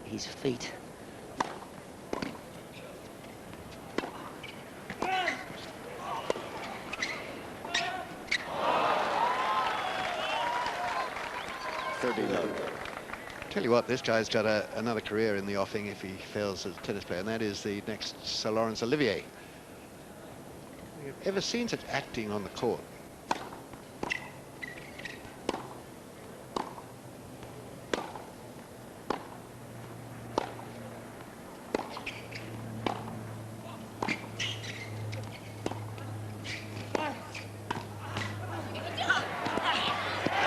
his feet. Tell you what, this guy's got another career in the offing if he fails as a tennis player, and that is the next Sir Lawrence Olivier. Have you ever seen such acting on the court?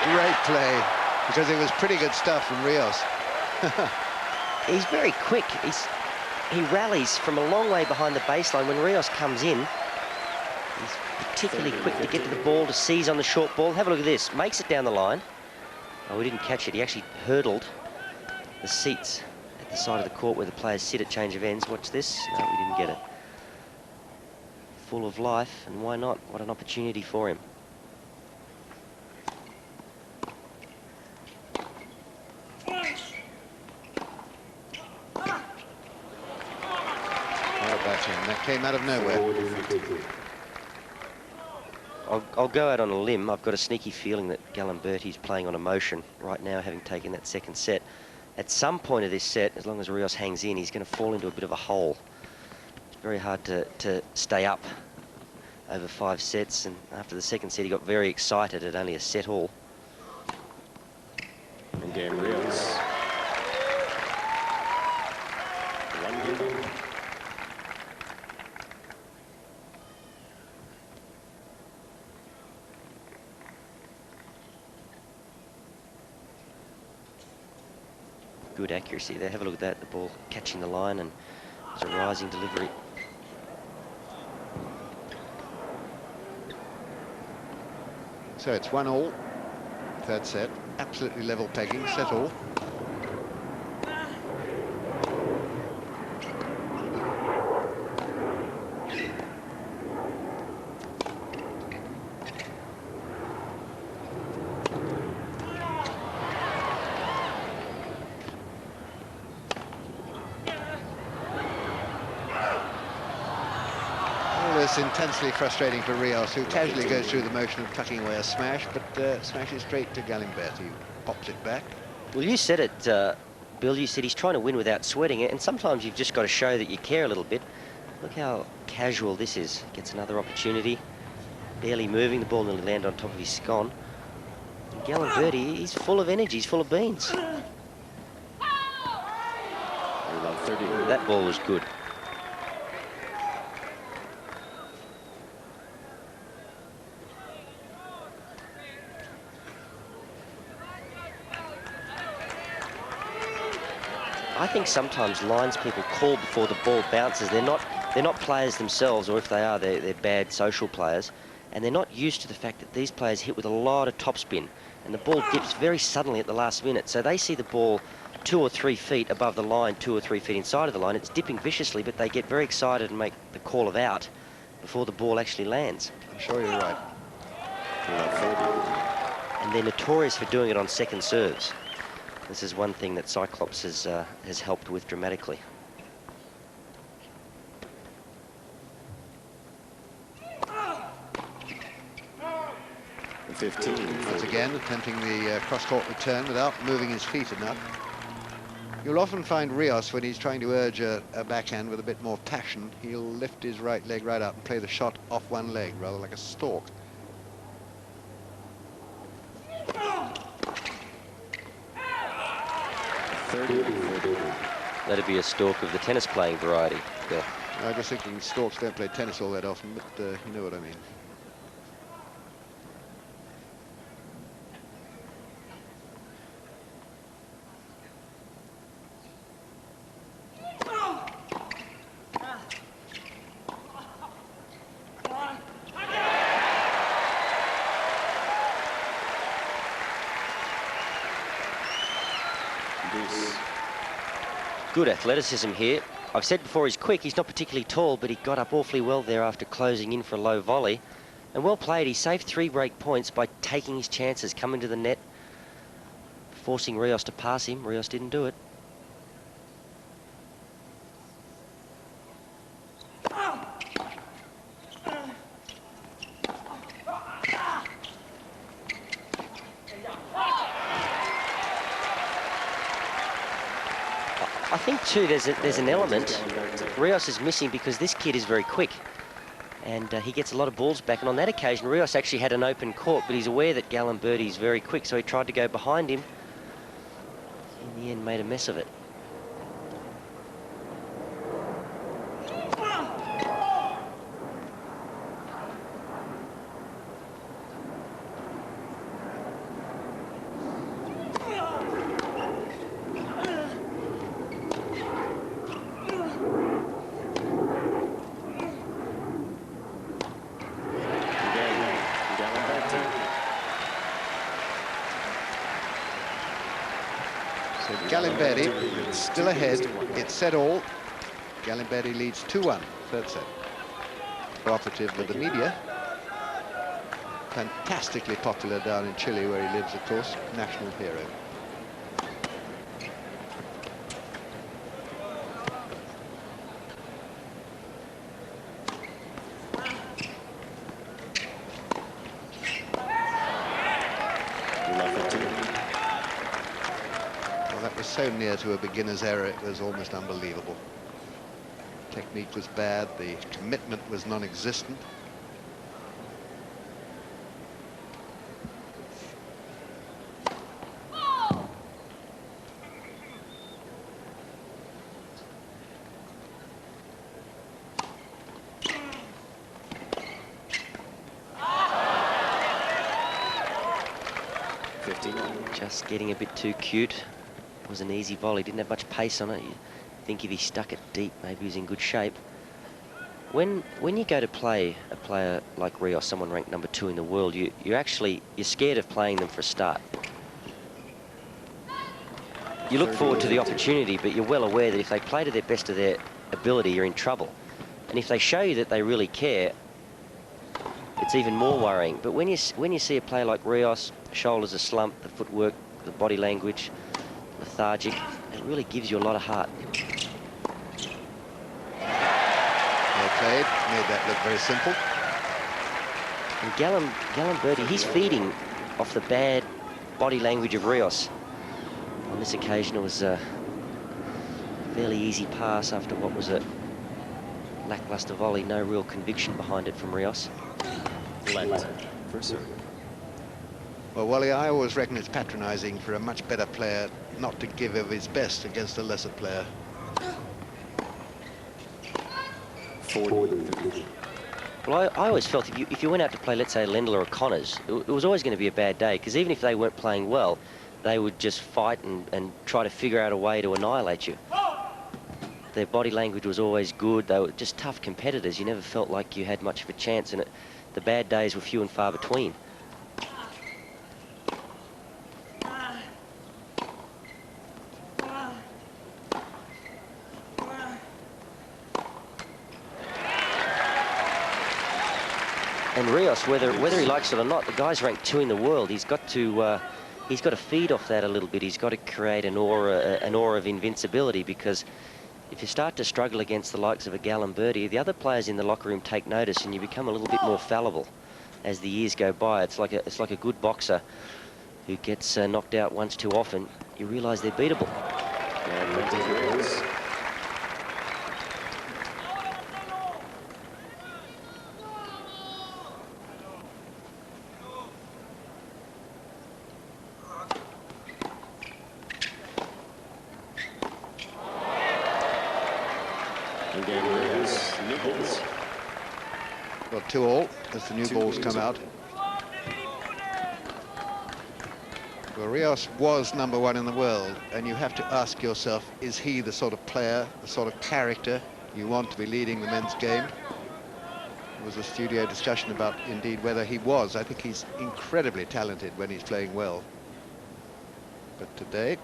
Great play, because it was pretty good stuff from Rios. He's very quick. He rallies from a long way behind the baseline. When Rios comes in, he's particularly quick to get to the ball, to seize on the short ball. Have a look at this. Makes it down the line. Oh, he didn't catch it. He actually hurdled the seats at the side of the court where the players sit at change of ends. Watch this. No, we didn't get it. Full of life, and why not? What an opportunity for him. That came out of nowhere. I'll go out on a limb. I've got a sneaky feeling that Galimberti's playing on emotion right now, having taken that second set. At some point of this set, as long as Rios hangs in, he's going to fall into a bit of a hole. It's very hard to stay up over 5 sets, and after the second set, he got very excited at only a set all. And game Rios. Good accuracy there. Have a look at that. The ball catching the line, and it's a rising delivery. So it's 1-1, third set. Absolutely level pegging, set all. Intensely frustrating for Rios, who casually goes through the motion of tucking away a smash, but smashes straight to Galimberti, who pops it back. Well, you said it, Bill. You said he's trying to win without sweating it, and sometimes you've just got to show that you care a little bit. Look how casual this is. Gets another opportunity. Barely moving. The ball nearly landed on top of his scone. And Galimberti, he's full of energy. He's full of beans. That ball was good. I think sometimes lines people call before the ball bounces. They're not players themselves, or if they are, they're bad social players, and they're not used to the fact that these players hit with a lot of topspin, and the ball dips very suddenly at the last minute. So they see the ball 2 or 3 feet above the line, 2 or 3 feet inside of the line. It's dipping viciously, but they get very excited and make the call of out before the ball actually lands. I'm sure you're right. And they're notorious for doing it on second serves. This is one thing that Cyclops has helped with dramatically. Once again, attempting the cross-court return without moving his feet enough. You'll often find Rios, when he's trying to urge a backhand with a bit more passion, he'll lift his right leg right up and play the shot off one leg, rather like a stalk. That'd be a stalk of the tennis-playing variety, Bill. I was thinking stalks don't play tennis all that often, but you know what I mean. Good athleticism here. I've said before he's quick. He's not particularly tall, but he got up awfully well there after closing in for a low volley. And well played. He saved 3 break points by taking his chances, coming to the net, forcing Rios to pass him. Rios didn't do it. I think too there's an element Rios is missing because this kid is very quick. And he gets a lot of balls back. And on that occasion, Rios actually had an open court, but he's aware that Galimberti is very quick, so he tried to go behind him. In the end, made a mess of it. Galimberti still ahead. It's set all. Galimberti leads 2-1, third set. Cooperative with the media. Fantastically popular down in Chile, where he lives, of course. National hero. So near to a beginner's error, it was almost unbelievable. Technique was bad, the commitment was non-existent. Just getting a bit too cute. It was an easy volley, didn't have much pace on it. You think if he stuck it deep, maybe he was in good shape. When you go to play a player like Rios, someone ranked number 2 in the world, you're scared of playing them for a start. You look forward to the opportunity, but you're well aware that if they play to their best of their ability, you're in trouble. And if they show you that they really care, it's even more worrying. But when you see a player like Rios, shoulders are slumped, the footwork, the body language, lethargic, it really gives you a lot of heart. Well played, made that look very simple. And Galimberti, he's feeding off the bad body language of Rios. On this occasion, it was a fairly easy pass after what was a lackluster volley. No real conviction behind it from Rios. Left for serve. Well, Wally, I always reckon it's patronising for a much better player not to give of his best against a lesser player. 40. Well, I always felt if you went out to play, let's say, Lendl or Connors, it was always going to be a bad day, because even if they weren't playing well, they would just fight and try to figure out a way to annihilate you. Their body language was always good. They were just tough competitors. You never felt like you had much of a chance, and the bad days were few and far between. And Rios, whether he likes it or not, the guy's ranked 2 in the world. He's got to feed off that a little bit. He's got to create an aura of invincibility, because if you start to struggle against the likes of a Galimberti, the other players in the locker room take notice, and you become a little bit more fallible as the years go by. It's like a good boxer who gets knocked out once too often. You realise they're beatable. Well, 2-all as the new balls come out. Well, Rios was number 1 in the world, and you have to ask yourself, is he the sort of player, the sort of character you want to be leading the men's game? There was a studio discussion about, indeed, whether he was. I think he's incredibly talented when he's playing well. But today...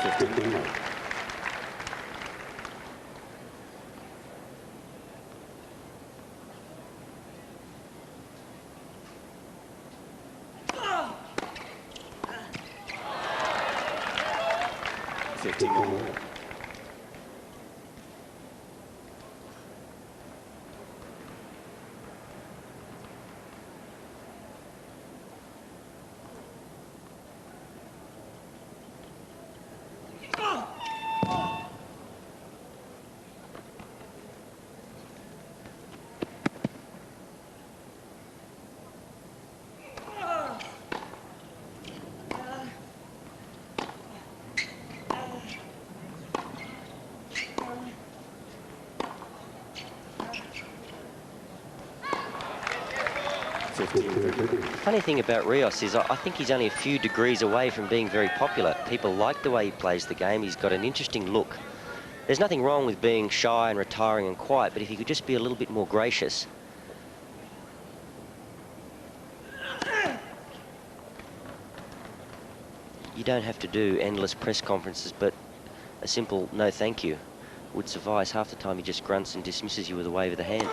15. 15 more. 15-30. The funny thing about Rios is I think he's only a few degrees away from being very popular. People like the way he plays the game. He's got an interesting look. There's nothing wrong with being shy and retiring and quiet, but if he could just be a little bit more gracious. You don't have to do endless press conferences, but a simple no thank you would suffice. Half the time he just grunts and dismisses you with a wave of the hand.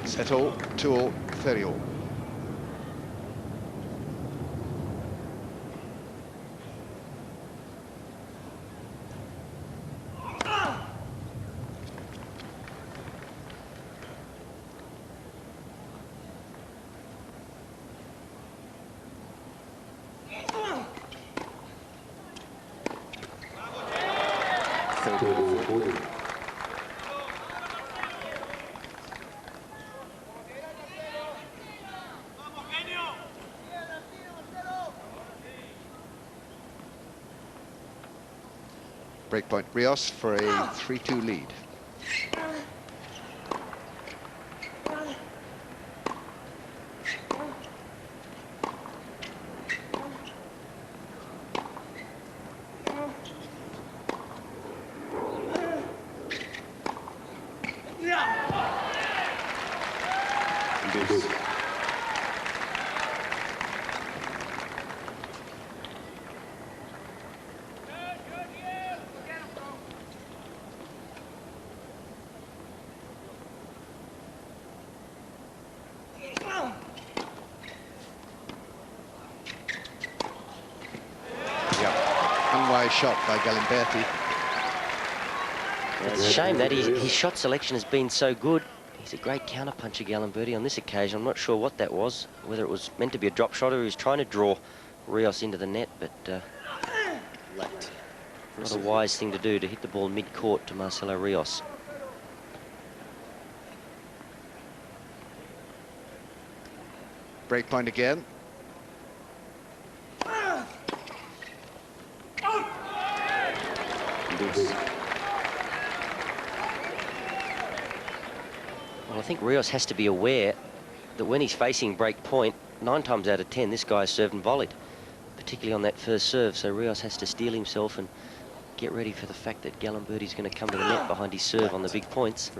Set all, 2 all, 30 all. Breakpoint Rios for a 3-2 lead. Unwise shot by Galimberti. It's a shame that his shot selection has been so good. He's a great counterpuncher, Galimberti, on this occasion. I'm not sure what that was, whether it was meant to be a drop shot or he was trying to draw Rios into the net, but not a wise thing to do, to hit the ball mid-court to Marcelo Rios. Breakpoint again. Well, I think Rios has to be aware that when he's facing break point, 9 times out of 10, this guy's served and volleyed, particularly on that first serve. So Rios has to steel himself and get ready for the fact that Galimberti's going to come to the net behind his serve on the big points.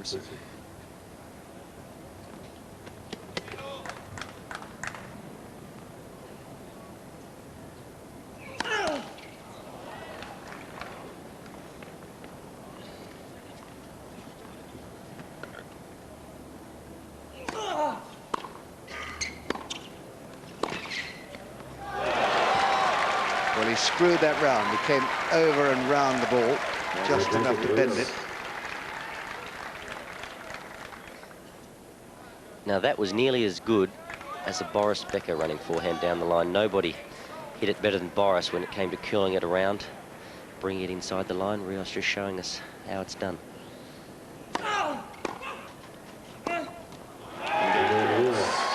Well, he screwed that round. He came over and round the ball, just enough to bend it. Now that was nearly as good as a Boris Becker running forehand down the line. Nobody hit it better than Boris when it came to curling it around, bringing it inside the line. Rios just showing us how it's done.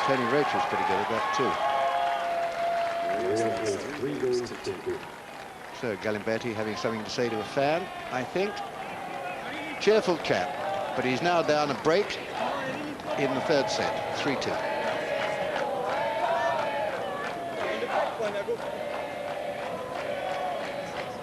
Tony Roach was pretty good at that too. So Galimberti having something to say to a fan, I think. Cheerful chap, but he's now down a break in the third set, 3-2.